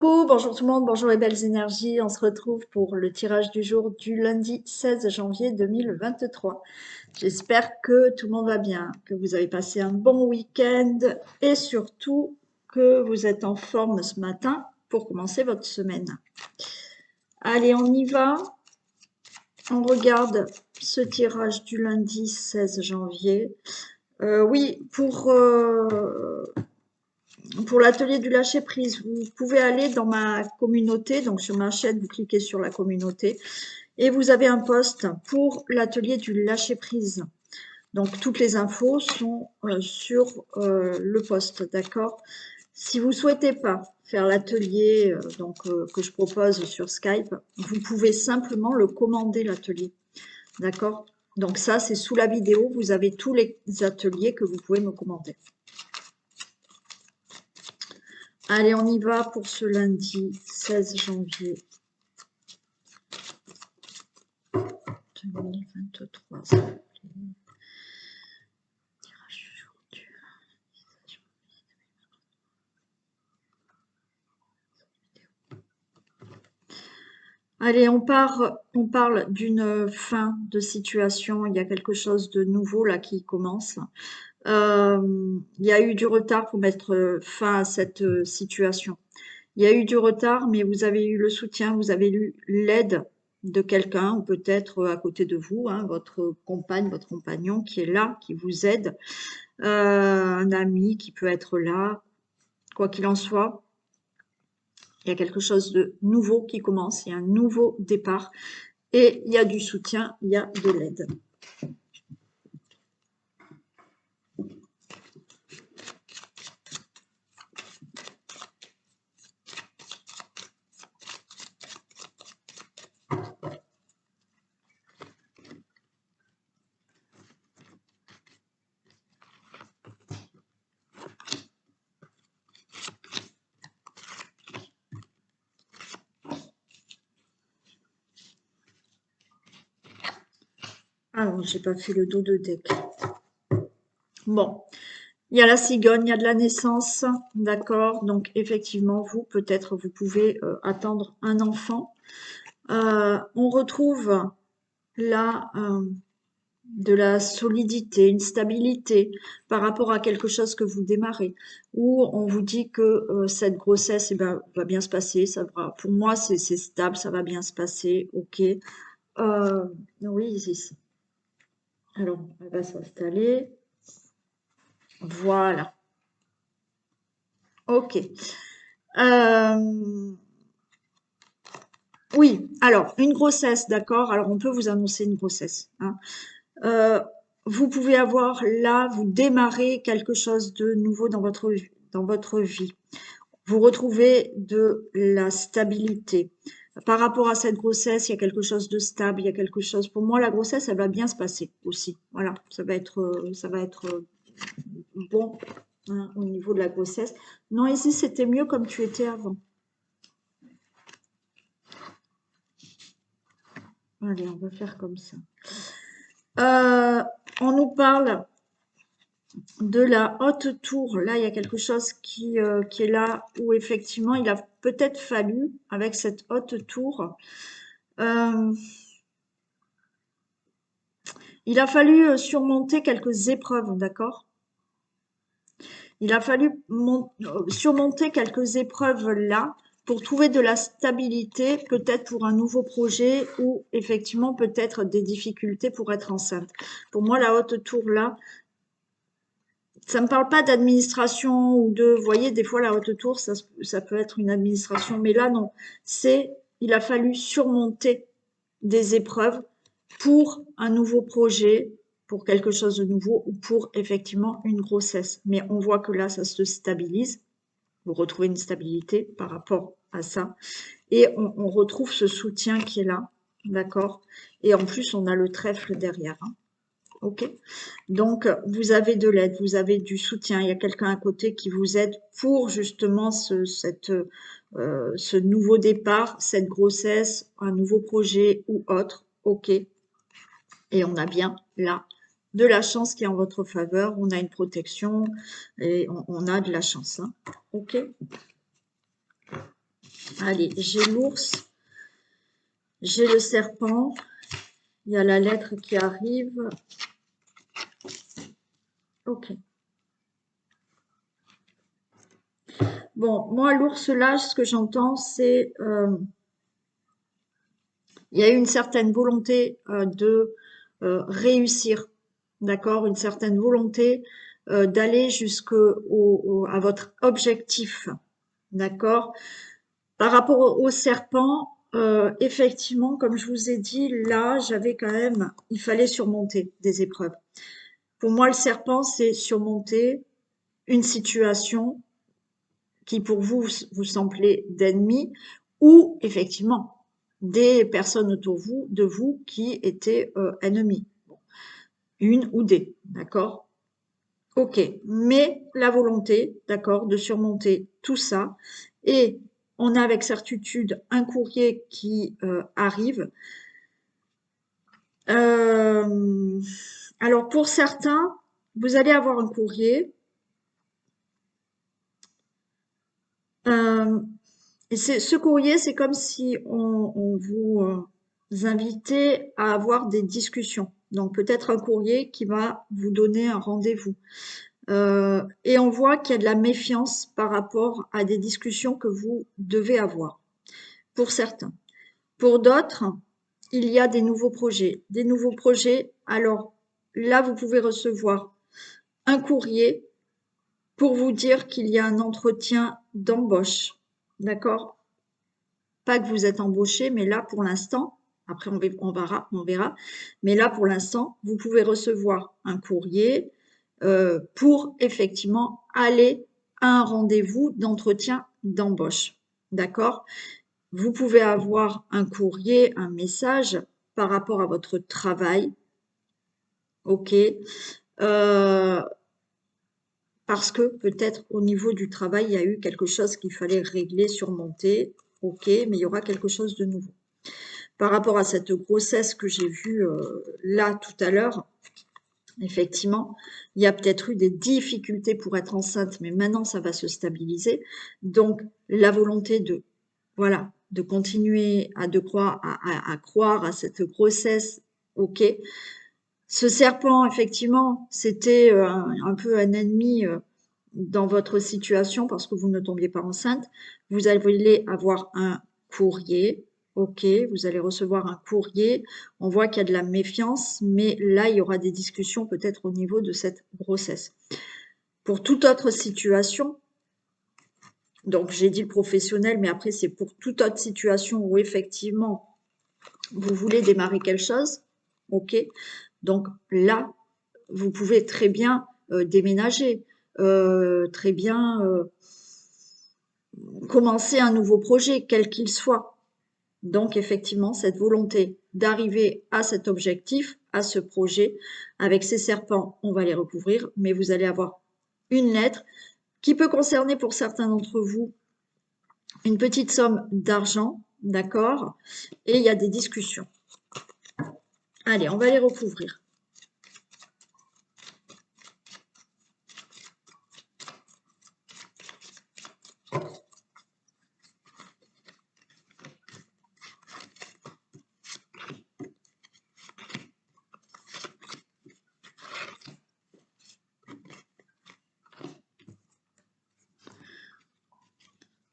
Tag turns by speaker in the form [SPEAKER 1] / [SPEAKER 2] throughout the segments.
[SPEAKER 1] Bonjour tout le monde, bonjour les belles énergies. On se retrouve pour le tirage du jour du lundi 16 janvier 2023. J'espère que tout le monde va bien, que vous avez passé un bon week-end et surtout que vous êtes en forme ce matin pour commencer votre semaine. Allez, on y va. On regarde ce tirage du lundi 16 janvier. Oui, pour l'atelier du lâcher prise, vous pouvez aller dans ma communauté, donc sur ma chaîne, vous cliquez sur la communauté et vous avez un post pour l'atelier du lâcher prise. Donc toutes les infos sont sur le post, d'accord? Si vous souhaitez pas faire l'atelier que je propose sur Skype, vous pouvez simplement le commander l'atelier, d'accord? Donc ça, c'est sous la vidéo, vous avez tous les ateliers que vous pouvez me commander. Allez, on y va pour ce lundi 16 janvier 2023. Allez, on parle d'une fin de situation. Il y a quelque chose de nouveau là qui commence. Il y a eu du retard pour mettre fin à cette situation. Il y a eu du retard, mais vous avez eu le soutien, vous avez eu l'aide de quelqu'un, ou peut-être à côté de vous, hein, votre compagne, votre compagnon qui est là, qui vous aide, un ami qui peut être là, quoi qu'il en soit. Il y a quelque chose de nouveau qui commence, il y a un nouveau départ et il y a du soutien, il y a de l'aide. Ah non, j'ai pas fait le dos de deck. Bon, il y a la cigogne, il y a de la naissance, d'accord. Donc effectivement, vous, peut-être, vous pouvez attendre un enfant. On retrouve là de la solidité, une stabilité par rapport à quelque chose que vous démarrez, où on vous dit que cette grossesse va bien se passer, ça va, pour moi c'est stable, ça va bien se passer, ok. Oui, ici. Alors, elle va s'installer. Voilà. Ok. Oui, alors, une grossesse, d'accord. Alors, on peut vous annoncer une grossesse, hein. Vous pouvez avoir là, vous démarrez quelque chose de nouveau dans votre vie. Vous retrouvez de la stabilité. Par rapport à cette grossesse, il y a quelque chose de stable, il y a quelque chose. Pour moi, la grossesse, elle va bien se passer aussi. Voilà, ça va être bon, hein, au niveau de la grossesse. Non, ici, c'était mieux comme tu étais avant. Allez, on va faire comme ça. On nous parle de la haute tour. Là, il y a quelque chose qui est là où effectivement, il a peut-être fallu, avec cette haute tour, il a fallu surmonter quelques épreuves, d'accord? Il a fallu surmonter quelques épreuves là pour trouver de la stabilité, peut-être pour un nouveau projet ou effectivement peut-être des difficultés pour être enceinte. Pour moi, la haute tour là, ça ne me parle pas d'administration ou de, vous voyez, des fois la haute tour, ça peut être une administration, mais là non, il a fallu surmonter des épreuves pour un nouveau projet, pour quelque chose de nouveau ou pour effectivement une grossesse. Mais on voit que là, ça se stabilise. Vous retrouvez une stabilité par rapport à ça. Et on retrouve ce soutien qui est là, d'accord? Et en plus, on a le trèfle derrière, hein. Ok, donc vous avez de l'aide, vous avez du soutien, il y a quelqu'un à côté qui vous aide pour justement ce nouveau départ, cette grossesse, un nouveau projet ou autre. Ok, et on a bien là de la chance qui est en votre faveur, on a une protection et on a de la chance, hein. Ok. Allez, j'ai l'ours, j'ai le serpent, il y a la lettre qui arrive. Ok. Bon, moi, l'ours là, ce que j'entends, c'est il y a une certaine volonté de réussir, d'accord? Une certaine volonté d'aller à votre objectif, d'accord? Par rapport au serpent, effectivement, comme je vous ai dit, là, j'avais quand même, il fallait surmonter des épreuves. Pour moi, le serpent, c'est surmonter une situation qui pour vous vous semblait d'ennemi ou effectivement des personnes autour de vous qui étaient ennemies. Une ou des, d'accord? Ok, mais la volonté, d'accord, de surmonter tout ça et on a avec certitude un courrier qui arrive. Alors pour certains, vous allez avoir un courrier. Et ce courrier, c'est comme si on vous invitait à avoir des discussions. Donc peut-être un courrier qui va vous donner un rendez-vous. Et on voit qu'il y a de la méfiance par rapport à des discussions que vous devez avoir, pour certains. Pour d'autres, il y a des nouveaux projets. Des nouveaux projets, alors là, vous pouvez recevoir un courrier pour vous dire qu'il y a un entretien d'embauche. D'accord? Pas que vous êtes embauché, mais là, pour l'instant, après on verra, mais là, pour l'instant, vous pouvez recevoir un courrier pour effectivement aller à un rendez-vous d'entretien d'embauche. D'accord? Vous pouvez avoir un courrier, un message par rapport à votre travail. OK. Parce que peut-être au niveau du travail, il y a eu quelque chose qu'il fallait régler, surmonter. OK, mais il y aura quelque chose de nouveau. Par rapport à cette grossesse que j'ai vue là tout à l'heure, effectivement, il y a peut-être eu des difficultés pour être enceinte, mais maintenant ça va se stabiliser. Donc la volonté de, voilà, de continuer à croire à cette grossesse, ok. Ce serpent, effectivement, c'était un peu un ennemi dans votre situation parce que vous ne tombiez pas enceinte. Vous allez avoir un courrier, ok, vous allez recevoir un courrier. On voit qu'il y a de la méfiance, mais là, il y aura des discussions peut-être au niveau de cette grossesse. Pour toute autre situation, donc j'ai dit le professionnel, mais après c'est pour toute autre situation où effectivement vous voulez démarrer quelque chose, ok. Donc là, vous pouvez très bien déménager, très bien commencer un nouveau projet, quel qu'il soit. Donc effectivement, cette volonté d'arriver à cet objectif, à ce projet, avec ces serpents, on va les recouvrir, mais vous allez avoir une lettre qui peut concerner pour certains d'entre vous une petite somme d'argent, d'accord? Et il y a des discussions. Allez, on va les recouvrir.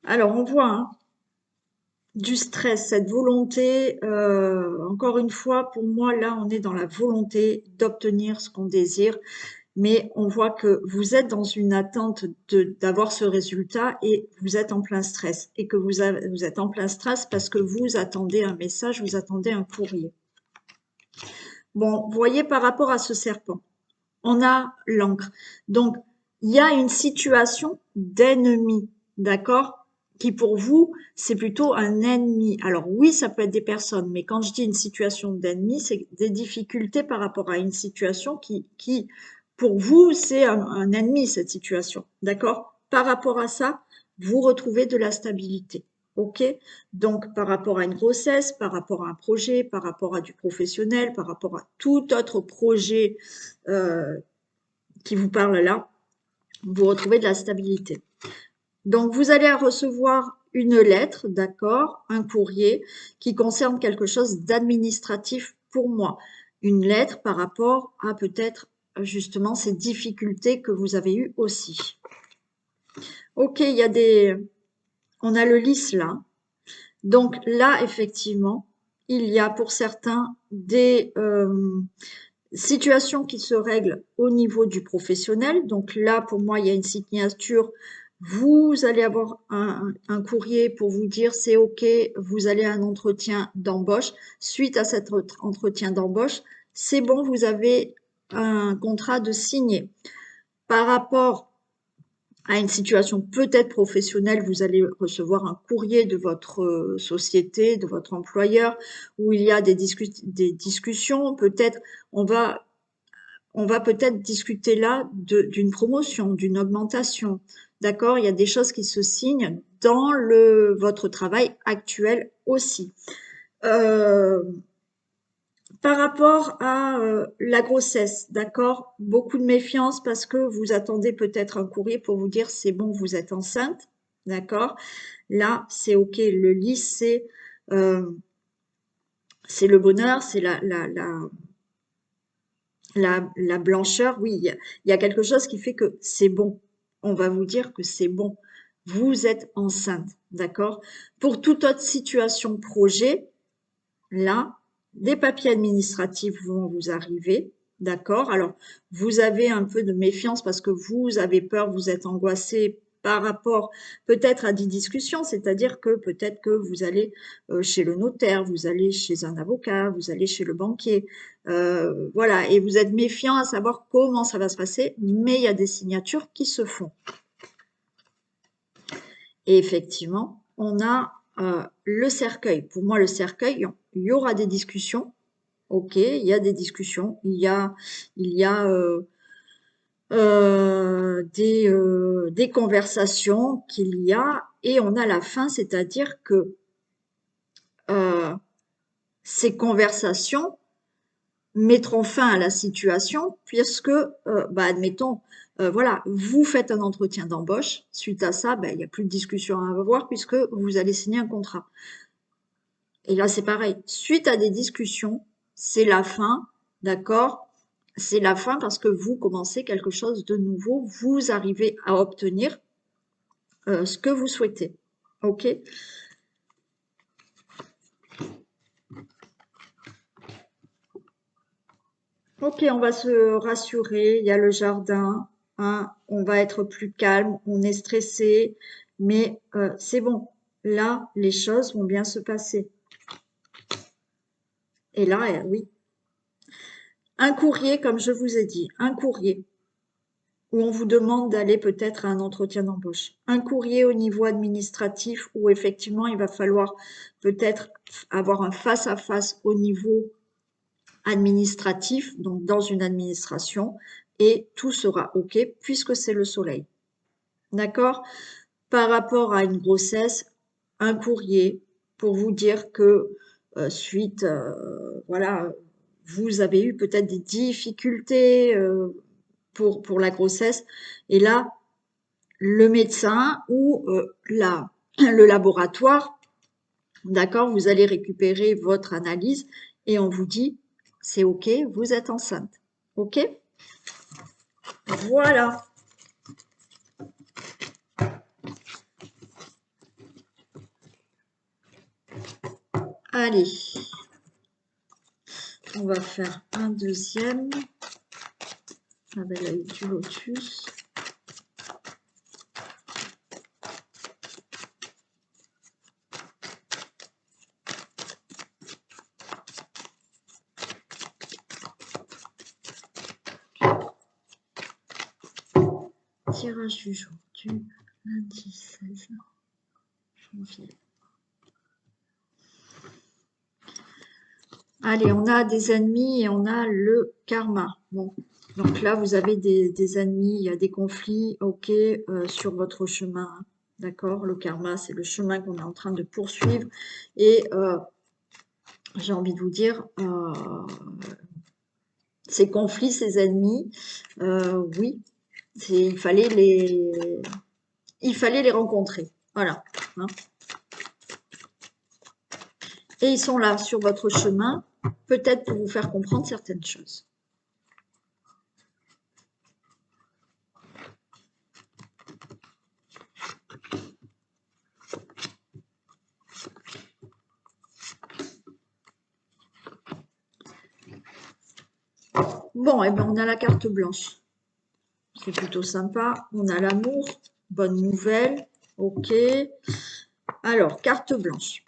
[SPEAKER 1] Alors, on voit hein, du stress, cette volonté, encore une fois, pour moi, là, on est dans la volonté d'obtenir ce qu'on désire, mais on voit que vous êtes dans une attente d'avoir ce résultat et vous êtes en plein stress. Et que vous êtes en plein stress parce que vous attendez un message, vous attendez un courrier. Bon, vous voyez, par rapport à ce serpent, on a l'encre. Donc, il y a une situation d'ennemi, d'accord? Qui pour vous, c'est plutôt un ennemi. Alors oui, ça peut être des personnes, mais quand je dis une situation d'ennemi, c'est des difficultés par rapport à une situation qui pour vous, c'est un ennemi, cette situation, d'accord? Par rapport à ça, vous retrouvez de la stabilité. OK? Donc, par rapport à une grossesse, par rapport à un projet, par rapport à du professionnel, par rapport à tout autre projet qui vous parle là, vous retrouvez de la stabilité. Donc, vous allez recevoir une lettre, d'accord, un courrier qui concerne quelque chose d'administratif pour moi. Une lettre par rapport à peut-être justement ces difficultés que vous avez eues aussi. Ok, il y a on a le lys là. Donc là, effectivement, il y a pour certains des situations qui se règlent au niveau du professionnel. Donc là, pour moi, il y a une signature. Vous allez avoir un courrier pour vous dire c'est OK, vous allez à un entretien d'embauche. Suite à cet entretien d'embauche, c'est bon, vous avez un contrat de signé. Par rapport à une situation peut-être professionnelle, vous allez recevoir un courrier de votre société, de votre employeur, où il y a des discussions. Peut-être on va peut-être discuter là d'une promotion, d'une augmentation. D'accord? Il y a des choses qui se signent dans votre travail actuel aussi. Par rapport à la grossesse, d'accord? Beaucoup de méfiance parce que vous attendez peut-être un courrier pour vous dire c'est bon, vous êtes enceinte, d'accord? Là, c'est OK. Le lys, c'est le bonheur, c'est la blancheur. Oui, il y a quelque chose qui fait que c'est bon. On va vous dire que c'est bon. Vous êtes enceinte, d'accord? Pour toute autre situation projet, là, des papiers administratifs vont vous arriver, d'accord? Alors, vous avez un peu de méfiance parce que vous avez peur, vous êtes angoissé par rapport peut-être à des discussions, c'est-à-dire que peut-être que vous allez chez le notaire, vous allez chez un avocat, vous allez chez le banquier, voilà, et vous êtes méfiant à savoir comment ça va se passer, mais il y a des signatures qui se font. Et effectivement, on a le cercueil. Pour moi, le cercueil, il y aura des discussions. Ok, il y a des discussions. Il y a des conversations qu'il y a. Et on a la fin, c'est-à-dire que euh, ces conversations mettront fin à la situation puisque, admettons, voilà, vous faites un entretien d'embauche. Suite à ça, il n'y a plus de discussion à avoir puisque vous allez signer un contrat. Et là, c'est pareil. Suite à des discussions, c'est la fin, d'accord? C'est la fin parce que vous commencez quelque chose de nouveau. Vous arrivez à obtenir ce que vous souhaitez. OK? Ok, on va se rassurer. Il y a le jardin, hein, on va être plus calme. On est stressé, mais c'est bon. Là, les choses vont bien se passer. Et là, oui. Un courrier, comme je vous ai dit, un courrier où on vous demande d'aller peut-être à un entretien d'embauche. Un courrier au niveau administratif où effectivement il va falloir peut-être avoir un face-à-face au niveau administratif, donc dans une administration, et tout sera OK puisque c'est le soleil. D'accord? Par rapport à une grossesse, un courrier pour vous dire que suite, voilà, vous avez eu peut-être des difficultés pour la grossesse. Et là, le médecin ou le laboratoire, d'accord, vous allez récupérer votre analyse et on vous dit, c'est OK, vous êtes enceinte. OK? Voilà. Allez, on va faire un deuxième avec l'œil du lotus. Tirage du jour du lundi 16 janvier. Allez, on a des ennemis et on a le karma. Bon, donc là, vous avez des ennemis, il y a des conflits, ok, sur votre chemin. Hein, d'accord? Le karma, c'est le chemin qu'on est en train de poursuivre. Et j'ai envie de vous dire, ces conflits, ces ennemis, oui, il fallait les rencontrer. Voilà. Hein. Et ils sont là sur votre chemin, peut-être pour vous faire comprendre certaines choses. Bon, et ben on a la carte blanche. C'est plutôt sympa. On a l'amour, bonne nouvelle. Ok. Alors, carte blanche.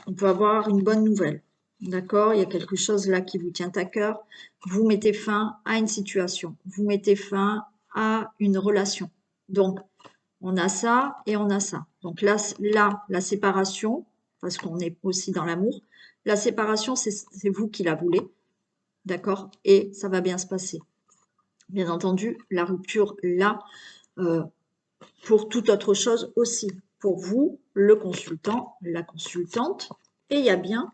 [SPEAKER 1] On peut avoir une bonne nouvelle. D'accord? Il y a quelque chose là qui vous tient à cœur. Vous mettez fin à une situation. Vous mettez fin à une relation. Donc, on a ça et on a ça. Donc là la séparation, parce qu'on est aussi dans l'amour, la séparation, c'est vous qui la voulez. D'accord? Et ça va bien se passer. Bien entendu, la rupture là, pour toute autre chose aussi. Pour vous, le consultant, la consultante, et il y a bien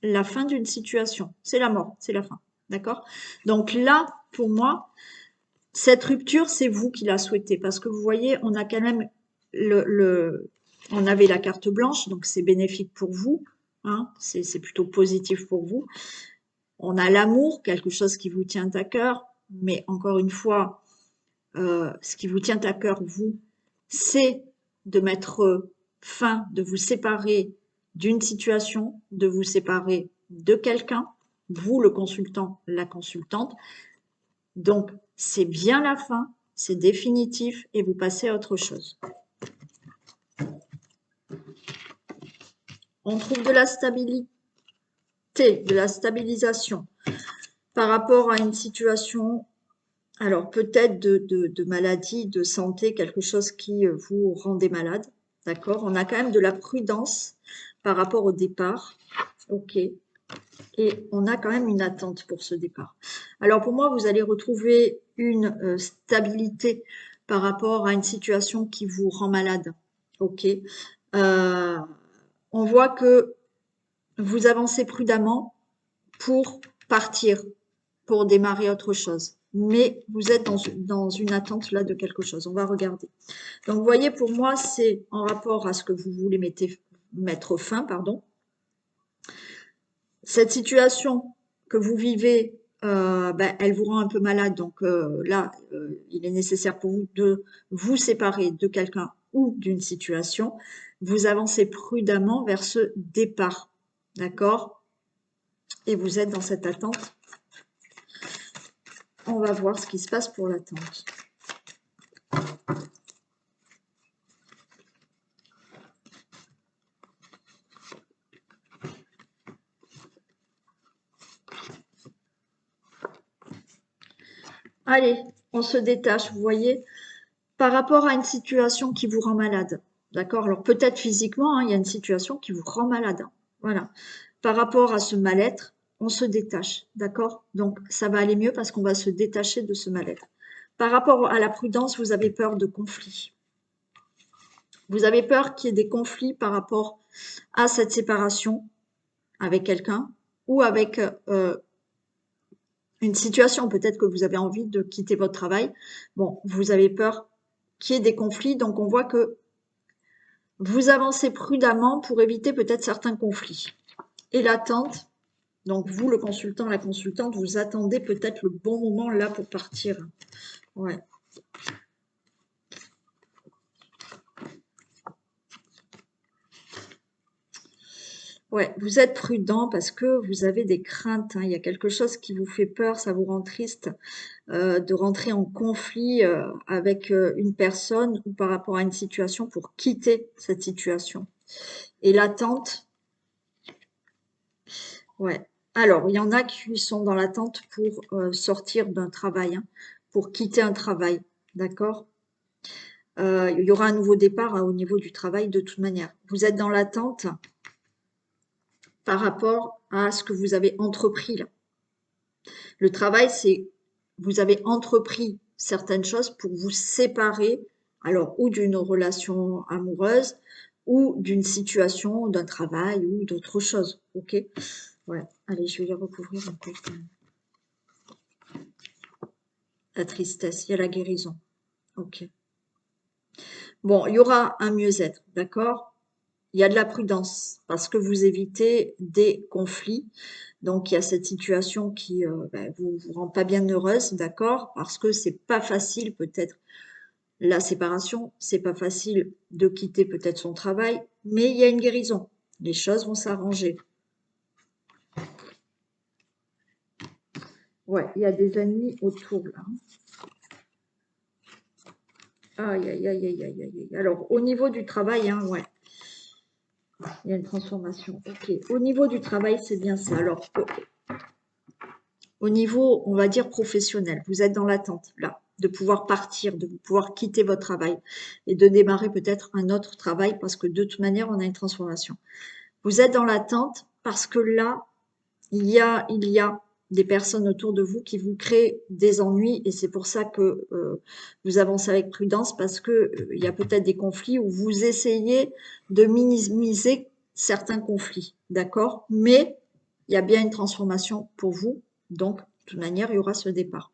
[SPEAKER 1] la fin d'une situation. C'est la mort, c'est la fin. D'accord? Donc là, pour moi, cette rupture, c'est vous qui la souhaitez. Parce que vous voyez, on a quand même on avait la carte blanche, donc c'est bénéfique pour vous. Hein, c'est plutôt positif pour vous. On a l'amour, quelque chose qui vous tient à cœur. Mais encore une fois, ce qui vous tient à cœur, vous, c'est de mettre fin, de vous séparer d'une situation, de vous séparer de quelqu'un, vous, le consultant, la consultante. Donc, c'est bien la fin, c'est définitif et vous passez à autre chose. On trouve de la stabilité, de la stabilisation par rapport à une situation, alors peut-être de maladie, de santé, quelque chose qui vous rendait malade, d'accord? On a quand même de la prudence par rapport au départ, ok? Et on a quand même une attente pour ce départ. Alors pour moi, vous allez retrouver une stabilité par rapport à une situation qui vous rend malade, ok? On voit que vous avancez prudemment pour partir, pour démarrer autre chose. Mais vous êtes dans une attente là de quelque chose. On va regarder. Donc, vous voyez, pour moi, c'est en rapport à ce que vous voulez mettre fin, pardon. Cette situation que vous vivez, elle vous rend un peu malade. Donc là, il est nécessaire pour vous de vous séparer de quelqu'un ou d'une situation. Vous avancez prudemment vers ce départ. D'accord? Et vous êtes dans cette attente. On va voir ce qui se passe pour l'attente. Allez, on se détache, vous voyez, par rapport à une situation qui vous rend malade. D'accord? Alors peut-être physiquement, hein, il y a une situation qui vous rend malade. Voilà. Par rapport à ce mal-être, on se détache. D'accord? Donc ça va aller mieux parce qu'on va se détacher de ce mal-être. Par rapport à la prudence, vous avez peur de conflits. Vous avez peur qu'il y ait des conflits par rapport à cette séparation avec quelqu'un ou avec une situation, peut-être que vous avez envie de quitter votre travail. Bon, vous avez peur qu'il y ait des conflits, donc on voit que vous avancez prudemment pour éviter peut-être certains conflits. Et l'attente, donc vous, le consultant, la consultante, vous attendez peut-être le bon moment là pour partir. Ouais. Ouais, vous êtes prudent parce que vous avez des craintes. Hein. Il y a quelque chose qui vous fait peur, ça vous rend triste de rentrer en conflit avec une personne ou par rapport à une situation pour quitter cette situation. Et l'attente, ouais. Alors, il y en a qui sont dans l'attente pour sortir d'un travail, hein, pour quitter un travail, d'accord? Il y aura un nouveau départ hein, au niveau du travail de toute manière. Vous êtes dans l'attente par rapport à ce que vous avez entrepris là. Le travail, c'est vous avez entrepris certaines choses pour vous séparer, alors ou d'une relation amoureuse ou d'une situation, d'un travail ou d'autre chose. Ok? Ouais. Allez, je vais les recouvrir encore. La tristesse, il y a la guérison. Ok. Bon, il y aura un mieux-être, d'accord? il y a de la prudence parce que vous évitez des conflits. Donc, il y a cette situation qui vous rend pas bien heureuse, d'accord? Parce que c'est pas facile peut-être la séparation, c'est pas facile de quitter peut-être son travail, mais il y a une guérison. Les choses vont s'arranger. Ouais, il y a des ennemis autour là. Aïe, aïe, aïe, aïe, aïe, aïe. Alors, au niveau du travail, hein, ouais, il y a une transformation. Ok, au niveau du travail, c'est bien ça. Alors, au niveau, on va dire professionnel, vous êtes dans l'attente là, de pouvoir partir, de pouvoir quitter votre travail et de démarrer peut-être un autre travail parce que de toute manière, on a une transformation. Vous êtes dans l'attente parce que là, il y a des personnes autour de vous qui vous créent des ennuis et c'est pour ça que vous avancez avec prudence parce que il y a peut-être des conflits où vous essayez de minimiser certains conflits, d'accord? Mais il y a bien une transformation pour vous, donc de toute manière, il y aura ce départ.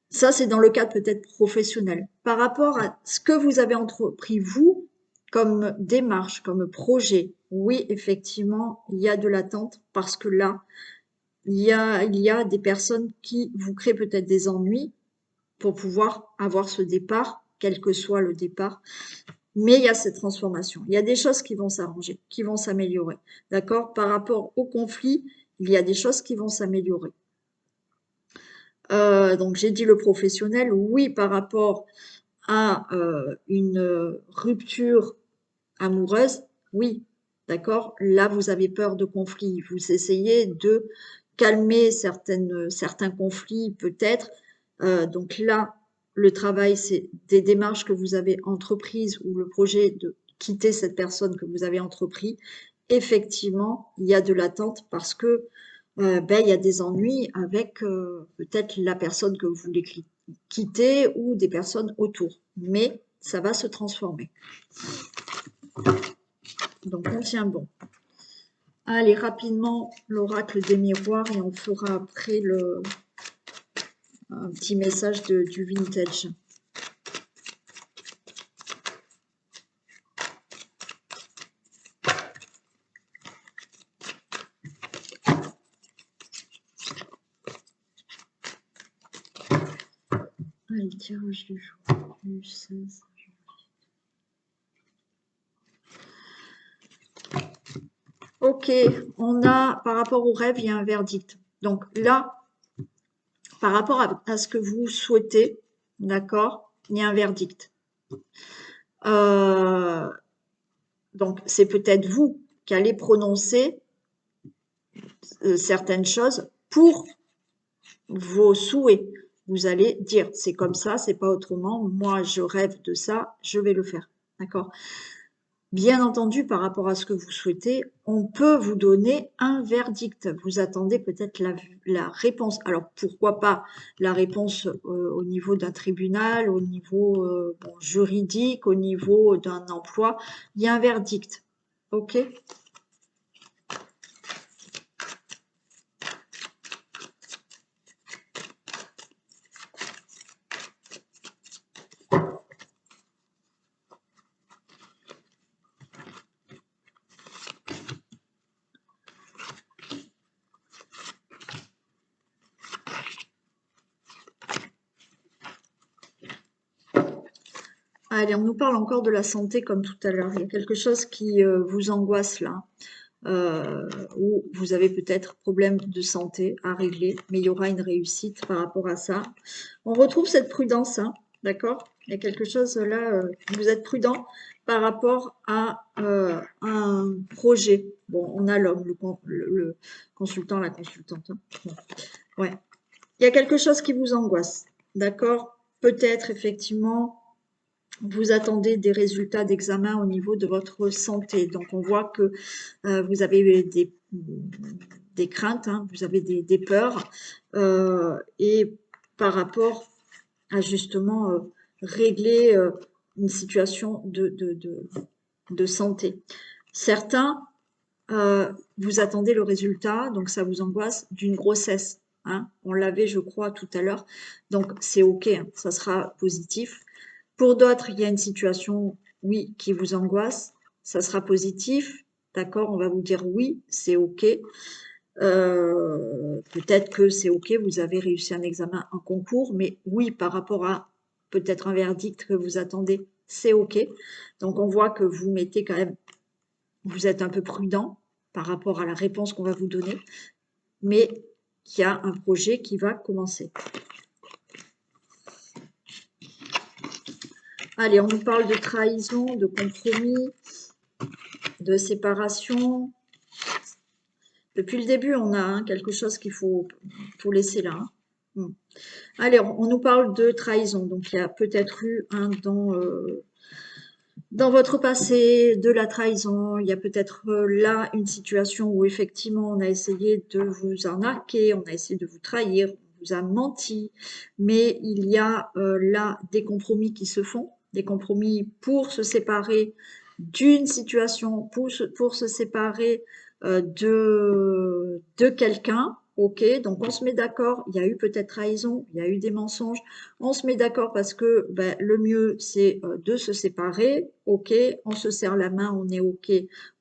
[SPEAKER 1] Ça, c'est dans le cadre peut-être professionnel. Par rapport à ce que vous avez entrepris, vous, comme démarche, comme projet, oui, effectivement, il y a de l'attente parce que là, il y a des personnes qui vous créent peut-être des ennuis pour pouvoir avoir ce départ, quel que soit le départ. Mais il y a cette transformation. Il y a des choses qui vont s'arranger, qui vont s'améliorer. D'accord? Par rapport au conflit, il y a des choses qui vont s'améliorer. Donc j'ai dit le professionnel, oui, par rapport à une rupture amoureuse, oui, d'accord. Là, vous avez peur de conflits. Vous essayez de calmer certains conflits, peut-être. Donc là, le travail, c'est des démarches que vous avez entreprises ou le projet de quitter cette personne que vous avez entrepris. Effectivement, il y a de l'attente parce que il y a des ennuis avec peut-être la personne que vous voulez quitter ou des personnes autour. Mais ça va se transformer. Donc, on tient bon. Allez, rapidement, l'oracle des miroirs et on fera après un petit message du vintage. Allez, tirage du jour, du 16. Ok, on a, par rapport au rêve, il y a un verdict. Donc là, par rapport à ce que vous souhaitez, d'accord, il y a un verdict. Donc c'est peut-être vous qui allez prononcer certaines choses pour vos souhaits. Vous allez dire, c'est comme ça, c'est pas autrement, moi je rêve de ça, je vais le faire. D'accord? Bien entendu, par rapport à ce que vous souhaitez, on peut vous donner un verdict. Vous attendez peut-être la réponse. Alors, pourquoi pas la réponse au niveau d'un tribunal, au niveau juridique, au niveau d'un emploi. Il y a un verdict. OK? Allez, on nous parle encore de la santé comme tout à l'heure. Il y a quelque chose qui vous angoisse là. Où vous avez peut-être problème de santé à régler, mais il y aura une réussite par rapport à ça. On retrouve cette prudence, hein, d'accord? Il y a quelque chose là, vous êtes prudent par rapport à un projet. Bon, on a l'homme, le consultant, la consultante. Hein. Bon. Ouais. Il y a quelque chose qui vous angoisse, d'accord? Peut-être effectivement vous attendez des résultats d'examen au niveau de votre santé. Donc, on voit que vous avez des craintes, hein, vous avez des peurs. Et par rapport à justement régler une situation de santé. Certains, vous attendez le résultat, donc ça vous angoisse, d'une grossesse. Hein. On l'avait, je crois, tout à l'heure. Donc, c'est OK, hein, ça sera positif. Pour d'autres, il y a une situation, oui, qui vous angoisse. ça sera positif, d'accord? On va vous dire oui, c'est OK. Peut-être que c'est OK, vous avez réussi un examen, un concours, mais oui, par rapport à peut-être un verdict que vous attendez, c'est OK. Donc, on voit que vous mettez quand même, vous êtes un peu prudent par rapport à la réponse qu'on va vous donner, mais qu'il y a un projet qui va commencer. Allez, on nous parle de trahison, de compromis, de séparation. Depuis le début, on a quelque chose qu'il faut laisser là. Allez, on nous parle de trahison. Donc, il y a peut-être eu dans votre passé de la trahison. Il y a peut-être là une situation où effectivement, on a essayé de vous arnaquer, on a essayé de vous trahir, on vous a menti. Mais il y a là des compromis qui se font, des compromis pour se séparer d'une situation, pour se séparer de quelqu'un. Ok, donc on se met d'accord, il y a eu peut-être trahison, il y a eu des mensonges, on se met d'accord parce que ben, le mieux c'est de se séparer, ok, on se serre la main, on est ok,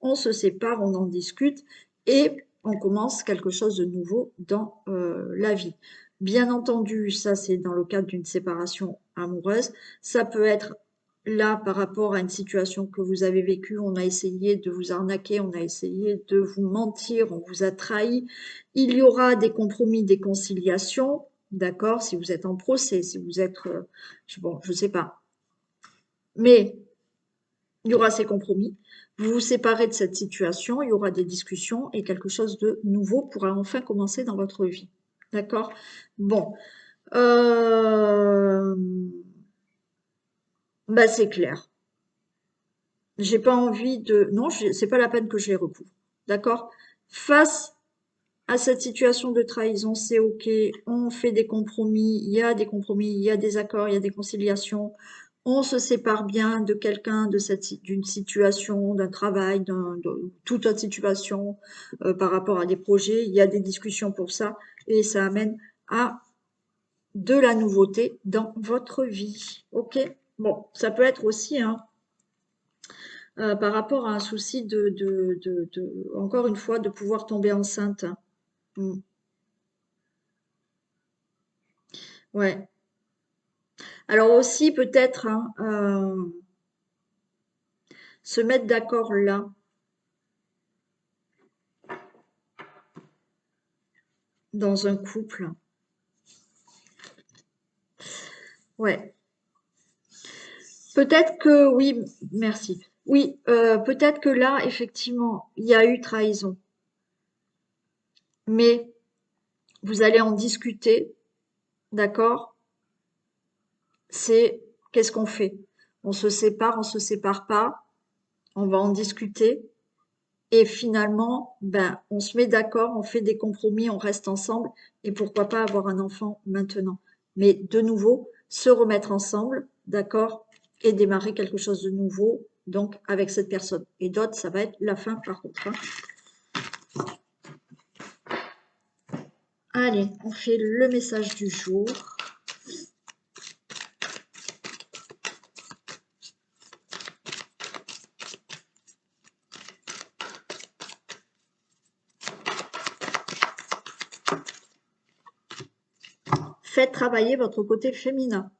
[SPEAKER 1] on se sépare, on en discute et on commence quelque chose de nouveau dans la vie. Bien entendu, ça c'est dans le cadre d'une séparation amoureuse, ça peut être là, par rapport à une situation que vous avez vécue, on a essayé de vous arnaquer, on a essayé de vous mentir, on vous a trahi. Il y aura des compromis, des conciliations, d'accord, si vous êtes en procès, si vous êtes, bon, je sais pas. Mais il y aura ces compromis. Vous vous séparez de cette situation, il y aura des discussions et quelque chose de nouveau pourra enfin commencer dans votre vie. D'accord? Bon. Bah, c'est clair. J'ai pas envie de... Non, c'est pas la peine que je les recouvre. D'accord? Face à cette situation de trahison, c'est OK. On fait des compromis. Il y a des compromis, il y a des accords, il y a des conciliations. On se sépare bien de quelqu'un, d'une situation, d'un travail, de toute autre situation par rapport à des projets. Il y a des discussions pour ça et ça amène à de la nouveauté dans votre vie. OK? Bon, ça peut être aussi... Hein, par rapport à un souci encore une fois, de pouvoir tomber enceinte. Mm. Ouais. Alors aussi, peut-être, hein, se mettre d'accord là. Dans un couple. Ouais. Peut-être que, oui, merci. Oui, peut-être que là, effectivement, il y a eu trahison. Mais vous allez en discuter, d'accord? C'est qu'est-ce qu'on fait? On se sépare pas, on va en discuter. Et finalement, ben, on se met d'accord, on fait des compromis, on reste ensemble et pourquoi pas avoir un enfant maintenant. Mais de nouveau, se remettre ensemble, d'accord, et démarrer quelque chose de nouveau, donc avec cette personne. Et d'autres, ça va être la fin par contre. Hein. Allez, on fait le message du jour. Faites travailler votre côté féminin.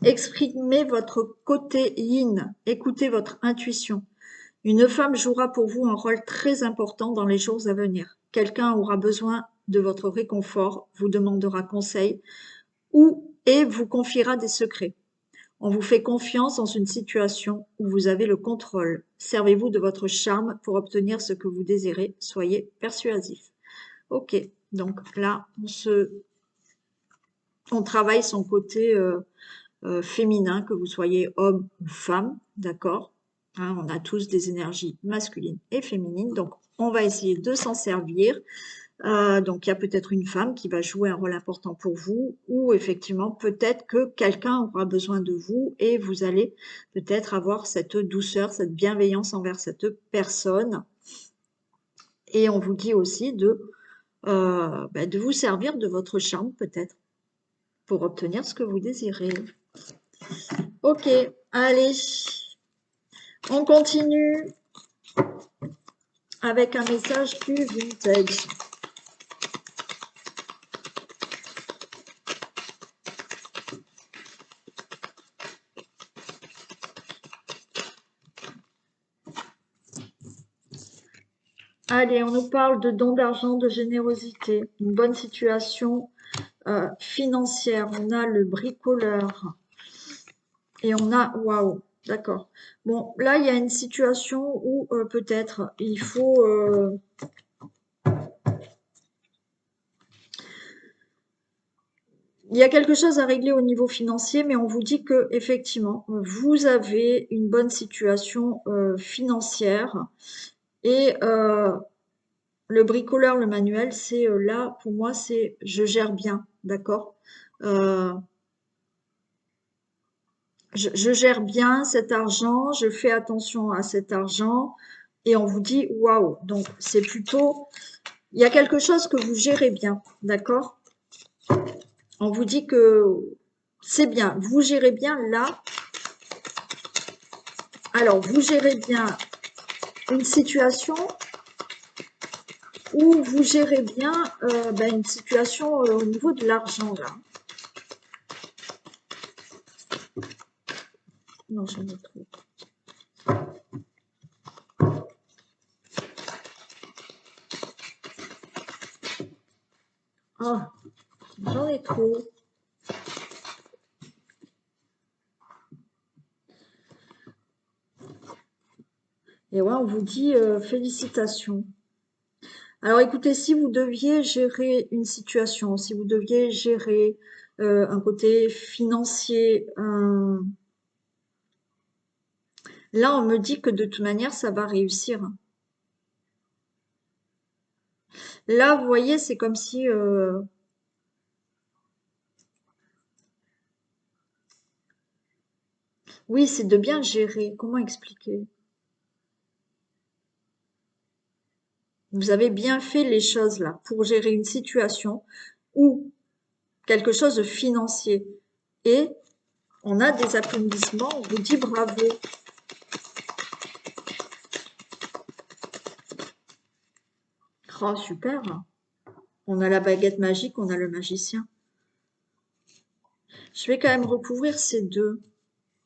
[SPEAKER 1] Exprimez votre côté yin. Écoutez votre intuition. Une femme jouera pour vous un rôle très important dans les jours à venir. Quelqu'un aura besoin de votre réconfort, vous demandera conseil et vous confiera des secrets. On vous fait confiance dans une situation où vous avez le contrôle. Servez-vous de votre charme pour obtenir ce que vous désirez. Soyez persuasif. Ok, donc là, on travaille son côté féminin, que vous soyez homme ou femme, d'accord? Hein, on a tous des énergies masculines et féminines, donc on va essayer de s'en servir. Donc il y a peut-être une femme qui va jouer un rôle important pour vous, ou effectivement peut-être que quelqu'un aura besoin de vous et vous allez peut-être avoir cette douceur, cette bienveillance envers cette personne. Et on vous dit aussi de vous servir de votre charme peut-être pour obtenir ce que vous désirez. Ok, allez, On continue avec un message du vintage. Allez, on nous parle de dons d'argent, de générosité, une bonne situation financière. On a le bricoleur et on a, waouh, d'accord. Bon, là, il y a une situation où peut-être il faut... il y a quelque chose à régler au niveau financier, mais on vous dit que effectivement, vous avez une bonne situation financière et le bricoleur, le manuel, c'est là, pour moi, c'est je gère bien, d'accord? Euh, je gère bien cet argent, je fais attention à cet argent, et on vous dit waouh. Donc, c'est plutôt, il y a quelque chose que vous gérez bien, d'accord? On vous dit que c'est bien, vous gérez bien là. Alors, vous gérez bien une situation ou vous gérez bien une situation au niveau de l'argent là. Non, j'en ai trop. Oh, j'en ai trop. Et ouais, on vous dit félicitations. Alors écoutez, si vous deviez gérer une situation, si vous deviez gérer un côté financier, là on me dit que de toute manière ça va réussir. Là, vous voyez, c'est comme si... oui, c'est de bien gérer. Comment expliquer? Vous avez bien fait les choses là pour gérer une situation ou quelque chose de financier. Et on a des applaudissements, on vous dit bravo. Oh, super. On a la baguette magique, on a le magicien. Je vais quand même recouvrir ces deux.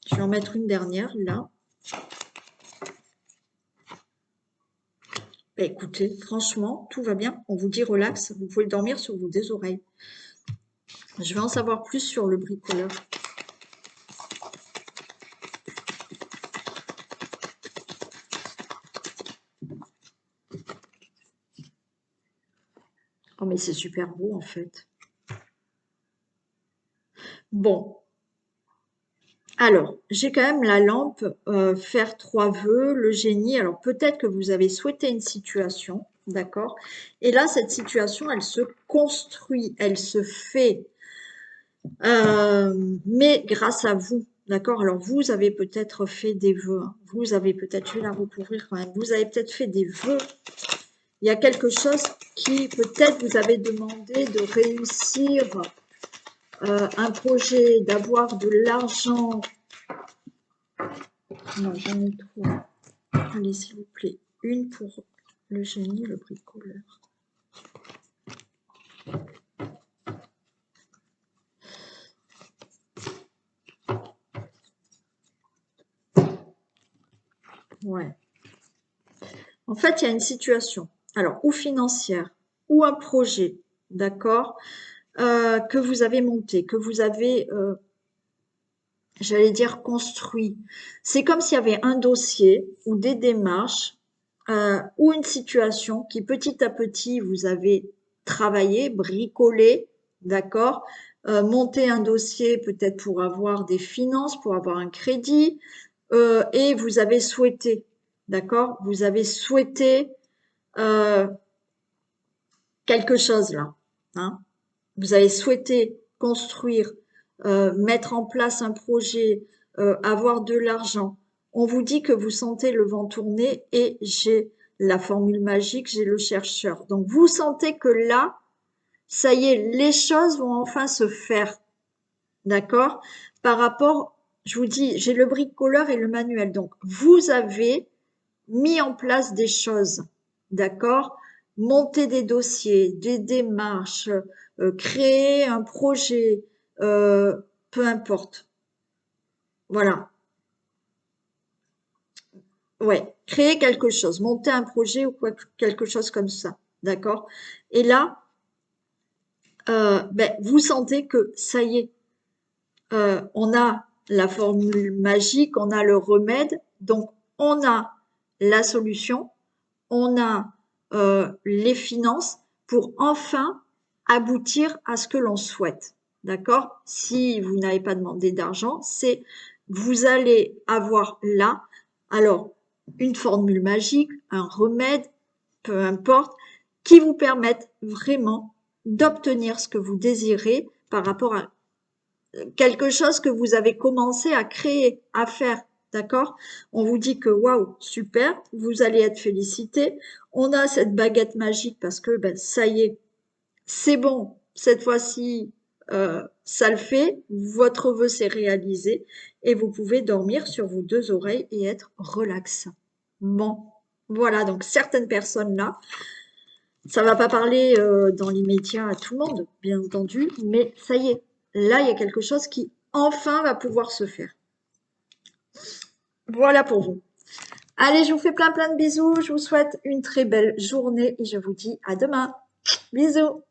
[SPEAKER 1] Je vais en mettre une dernière, là. Bah, écoutez, franchement, tout va bien. On vous dit relax, vous pouvez dormir sur vos deux oreilles. Je vais en savoir plus sur le bricoleur. Oh, mais c'est super beau, en fait. Bon. Alors, j'ai quand même la lampe, faire trois vœux, le génie. Alors, peut-être que vous avez souhaité une situation, d'accord? Et là, cette situation, elle se construit, elle se fait, mais grâce à vous, d'accord? Alors, vous avez peut-être fait des vœux, hein. Vous avez peut-être, je vais la recouvrir quand même, vous avez peut-être fait des vœux. Il y a quelque chose qui, peut-être, vous avez demandé de réussir un projet, d'avoir de l'argent. Non, j'en ai trop. Allez, s'il vous plaît, une pour le génie, le bricoleur. Ouais. En fait, il y a une situation, alors, ou financière, ou un projet, d'accord, que vous avez monté, que vous avez, j'allais dire, construit. C'est comme s'il y avait un dossier ou des démarches ou une situation qui, petit à petit, vous avez travaillé, bricolé, d'accord, monté un dossier peut-être pour avoir des finances, pour avoir un crédit, et vous avez souhaité, d'accord? Vous avez souhaité euh, quelque chose là, hein? Vous avez souhaité construire, mettre en place un projet, avoir de l'argent. On vous dit que vous sentez le vent tourner et j'ai la formule magique, j'ai le chercheur. Donc vous sentez que là, ça y est, les choses vont enfin se faire, d'accord? Par rapport, je vous dis, j'ai le bricoleur et le manuel. Donc, vous avez mis en place des choses, d'accord? Monter des dossiers, des démarches, créer un projet, peu importe. Voilà. Ouais, créer quelque chose, monter un projet ou quoi, quelque chose comme ça, d'accord? Et là, ben, vous sentez que ça y est, on a la formule magique, on a le remède, donc on a la solution, on a les finances pour enfin aboutir à ce que l'on souhaite. D'accord? Si vous n'avez pas demandé d'argent, c'est vous allez avoir là, alors, une formule magique, un remède, peu importe, qui vous permettent vraiment d'obtenir ce que vous désirez par rapport à quelque chose que vous avez commencé à créer, à faire. D'accord? On vous dit que waouh, super, vous allez être félicité. On a cette baguette magique parce que ben, ça y est, c'est bon, cette fois-ci, ça le fait, votre vœu s'est réalisé et vous pouvez dormir sur vos deux oreilles et être relax. Bon, voilà, donc certaines personnes là, ça va pas parler dans l'immédiat à tout le monde, bien entendu, mais ça y est, là, il y a quelque chose qui enfin va pouvoir se faire. Voilà pour vous. Allez, je vous fais plein plein de bisous, je vous souhaite une très belle journée et je vous dis à demain. Bisous.